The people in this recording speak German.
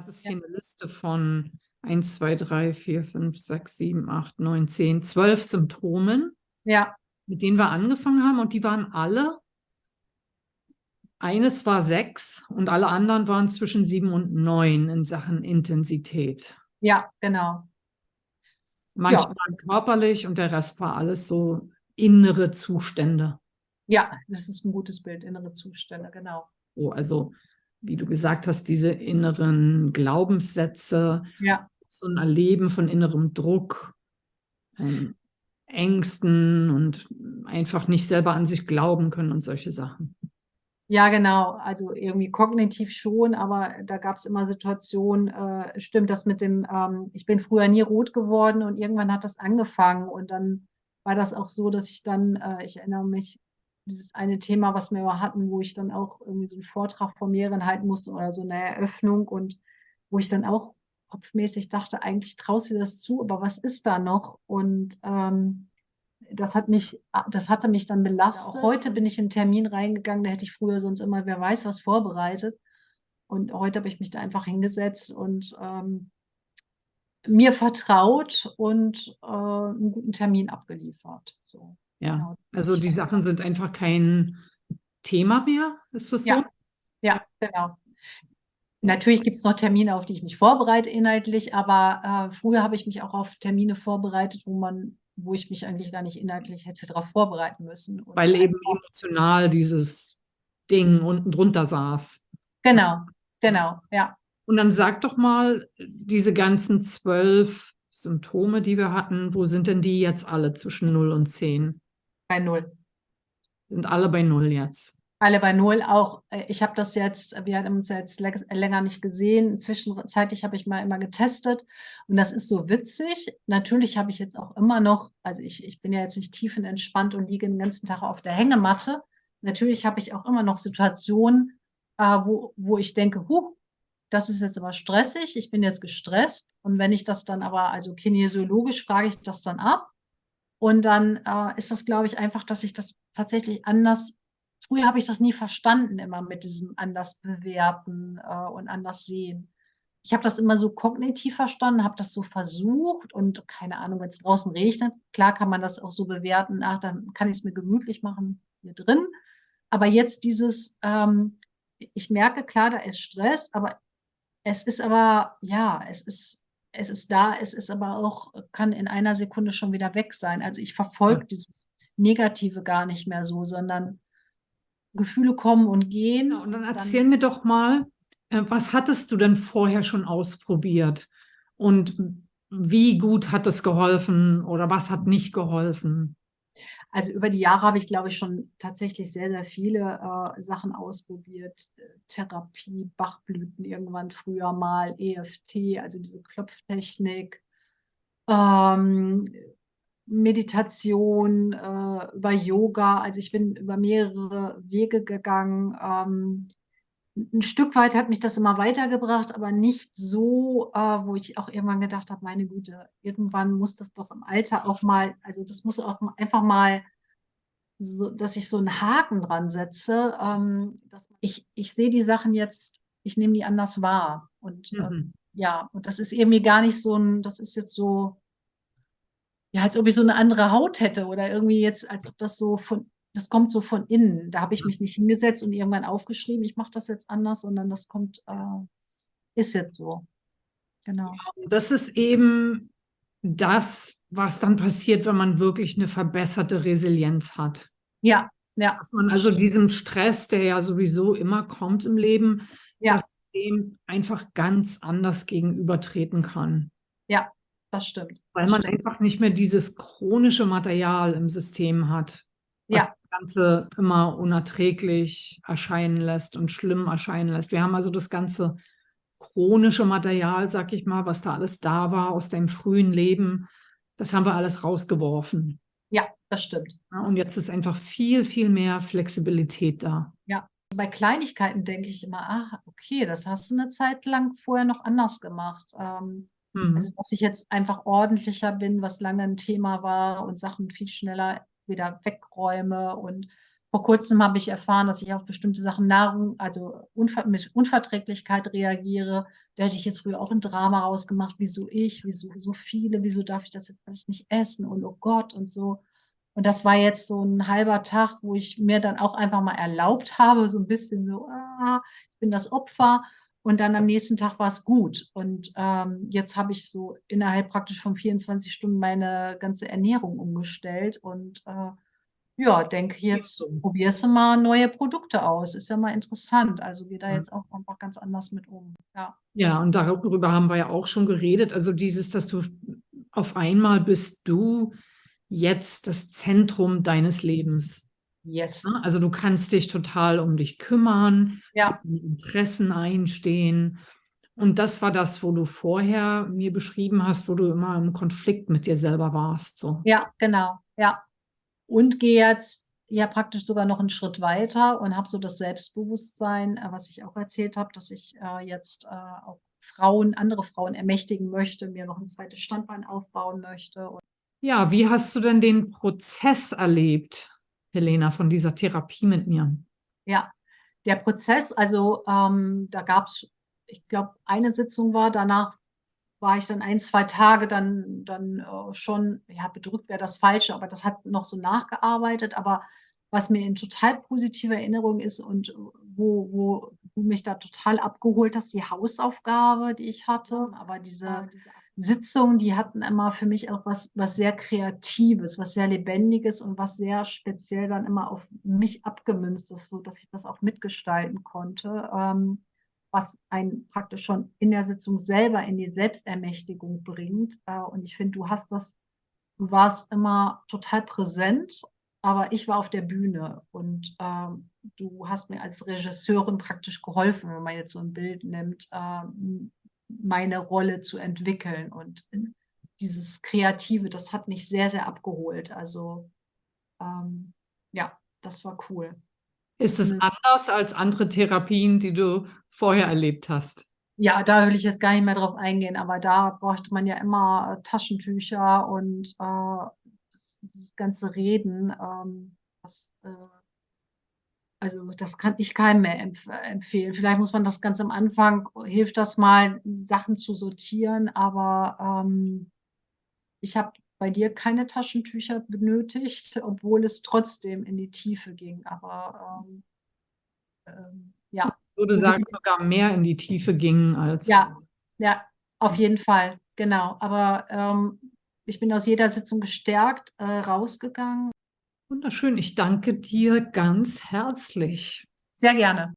hattest Ja, hier eine Liste von 1, 2, 3, 4, 5, 6, 7, 8, 9, 10, 12 Symptomen, ja, mit denen wir angefangen haben. Und die waren alle, eines war 6 und alle anderen waren zwischen 7 und 9 in Sachen Intensität. ja, genau. Manche Ja, waren körperlich und der Rest war alles so innere Zustände. ja, das ist ein gutes Bild, innere Zustände, genau. So, also, wie du gesagt hast, diese inneren Glaubenssätze, Ja. so ein Erleben von innerem Druck, ähm, Ängsten und einfach nicht selber an sich glauben können und solche Sachen. Ja, genau. Also irgendwie kognitiv schon, aber da gab es immer Situationen, stimmt das mit dem, ich bin früher nie rot geworden und irgendwann hat das angefangen und dann war das auch so, dass ich dann, ich erinnere mich, dieses eine Thema, was wir mal hatten, wo ich dann auch irgendwie so einen Vortrag vor mehreren halten musste oder so eine Eröffnung und wo ich dann auch kopfmäßig dachte, eigentlich traust du dir das zu, aber was ist da noch? Und das hatte mich dann belastet. Auch heute bin ich in einen Termin reingegangen, da hätte ich früher sonst immer, wer weiß, was vorbereitet. Und heute habe ich mich da einfach hingesetzt und mir vertraut und einen guten Termin abgeliefert. So, Ja, genau. also die Sachen sind einfach kein Thema mehr, ist das so? Ja, ja, genau. Natürlich gibt es noch Termine, auf die ich mich vorbereite inhaltlich, aber früher habe ich mich auch auf Termine vorbereitet, wo ich mich eigentlich gar nicht inhaltlich hätte darauf vorbereiten müssen. Und Weil eben einfach, emotional dieses Ding unten drunter saß. genau, genau, ja, Und dann sag doch mal, diese ganzen 12 Symptome, die wir hatten, wo sind denn die jetzt alle zwischen 0 und 10? bei Null. Sind alle bei 0 jetzt. Alle bei Null auch. Ich habe das jetzt, wir haben uns ja jetzt länger nicht gesehen. Zwischenzeitlich habe ich mal immer getestet und das ist so witzig. Natürlich habe ich jetzt auch immer noch, also ich bin ja jetzt nicht tiefenentspannt und liege den ganzen Tag auf der Hängematte. Natürlich habe ich auch immer noch Situationen, wo ich denke, das ist jetzt aber stressig, ich bin jetzt gestresst. Und wenn ich das dann aber, also kinesiologisch frage ich das dann ab. Und dann ist das, glaube ich, einfach, dass ich das tatsächlich anders, früher habe ich das nie verstanden, immer mit diesem anders bewerten und anders sehen. Ich habe das immer so kognitiv verstanden, habe das so versucht und keine Ahnung, wenn es draußen regnet, klar kann man das auch so bewerten, ach, dann kann ich es mir gemütlich machen hier drin. Aber jetzt ich merke, klar, da ist Stress, aber es ist aber, ja, es ist da, es ist aber auch, kann in einer Sekunde schon wieder weg sein. Also ich Ja. verfolge dieses Negative gar nicht mehr so, sondern Gefühle kommen und Ja, gehen. und dann Dann, erzähl mir doch mal, was hattest du denn vorher schon ausprobiert? Und wie gut hat es geholfen oder was hat nicht geholfen? also über die Jahre habe ich, glaube ich, schon tatsächlich sehr, sehr viele Sachen ausprobiert. Therapie, Bachblüten irgendwann früher mal, EFT, also diese Klopftechnik. Ähm, Meditation, über Yoga. Also ich bin über mehrere Wege gegangen. Ein Stück weit hat mich das immer weitergebracht, aber nicht so, wo ich auch irgendwann gedacht habe, meine Güte, irgendwann muss das doch im Alter auch mal, also das muss auch einfach mal, so, dass ich so einen Haken dran setze. Ich sehe die Sachen jetzt, ich nehme die anders wahr. Und Mhm. ja, und das ist irgendwie gar nicht so ein, das ist jetzt so, ja, als ob ich so eine andere Haut hätte oder irgendwie jetzt, als ob das kommt so von innen. Da habe ich mich nicht hingesetzt und irgendwann aufgeschrieben, ich mache das jetzt anders, sondern das kommt, ist jetzt so. Genau. Das ist eben das, was dann passiert, wenn man wirklich eine verbesserte Resilienz hat. Ja, ja, Dass man das also stimmt. diesem Stress, der ja sowieso immer kommt im Leben, dass Ja, man dem einfach ganz anders gegenübertreten kann. ja, das stimmt. Weil Das man stimmt. einfach nicht mehr dieses chronische Material im System hat, was Ja, das Ganze immer unerträglich erscheinen lässt und schlimm erscheinen lässt. Wir haben also das ganze chronische Material, sag ich mal, was da alles da war aus deinem frühen Leben, das haben wir alles rausgeworfen. ja, das stimmt. Ja, und Das ist, jetzt ist einfach viel, viel mehr Flexibilität da. ja. Bei Kleinigkeiten denke ich immer, ah, okay, das hast du eine Zeit lang vorher noch anders gemacht. Also, Mhm. dass ich jetzt einfach ordentlicher bin, was lange ein Thema war und Sachen viel schneller wieder wegräume und Vor Kurzem habe ich erfahren, dass ich auf bestimmte Sachen also mit Unverträglichkeit reagiere. Da hätte ich jetzt früher auch ein Drama rausgemacht: „Wieso ich? Wieso so viele? Wieso darf ich das jetzt alles nicht essen und oh Gott" und so. Und das war jetzt so 'n halber Tag, wo ich mir dann auch einfach mal erlaubt habe, so 'n bisschen so: ich bin das Opfer." Und dann am nächsten Tag war's gut. Und, jetzt habe ich so innerhalb praktisch von 24 Stunden meine ganze Ernährung umgestellt und, ja, denke jetzt, probierst du mal neue Produkte aus. Ist ja mal interessant. Also, gehe da Ja. jetzt auch einfach ganz anders mit um. Ja. Ja, und darüber haben wir ja auch schon geredet. Also dieses, dass du auf einmal bist du jetzt das Zentrum deines Lebens. Yes. Ne? Also du kannst dich total um dich kümmern, für Ja, deine Interessen einstehen. Und das war das, wo du vorher mir beschrieben hast, wo du immer im Konflikt mit dir selber warst, so. ja, genau, ja. Und gehe jetzt ja praktisch sogar noch 'n Schritt weiter und habe so das Selbstbewusstsein, was ich auch erzählt habe, dass ich, jetzt, auch andere Frauen ermächtigen möchte, mir noch 'n zweites Standbein aufbauen möchte und Ja, wie hast du denn den Prozess erlebt, Helena, von dieser Therapie mit mir? ja, der Prozess, also, da gab's, ich glaube, eine Sitzung war, danach war ich dann 1, 2 Tage dann, schon, ja, bedrückt wäre das Falsche, aber das hat noch so nachgearbeitet. Aber was mir in total positiver Erinnerung ist und wo du mich da total abgeholt hast, die Hausaufgabe, die ich hatte. Aber diese Sitzungen, die hatten immer für mich auch was sehr Kreatives, was sehr Lebendiges und was sehr speziell dann immer auf mich abgemünzt ist, sodass ich das auch mitgestalten konnte. Was einen praktisch schon in der Sitzung selber in die Selbstermächtigung bringt. Und ich finde, du warst immer total präsent, aber ich war auf der Bühne und, du hast mir als Regisseurin praktisch geholfen, wenn man jetzt so 'n Bild nimmt, meine Rolle zu entwickeln. Und dieses Kreative, das hat mich sehr, sehr abgeholt. Also, ja, das war cool. Ist es Zumindest anders als andere Therapien, die du vorher erlebt hast? Ja, da will ich jetzt gar nicht mehr drauf eingehen, aber da bräuchte man ja immer, Taschentücher und, dieses ganze Reden, also, das kann ich keinem mehr empfehlen. Vielleicht muss man das ganz am Anfang hilft das mal, Sachen zu sortieren, aber, ich habe bei dir keine Taschentücher benötigt, obwohl es trotzdem in die Tiefe ging. Aber, ja, Ich würde so wie sagen, die sogar mehr in die Tiefe ging als Ja, ja, auf jeden Fall, genau. Aber, ich bin aus jeder Sitzung gestärkt, rausgegangen. wunderschön. Ich danke dir ganz herzlich. Sehr gerne.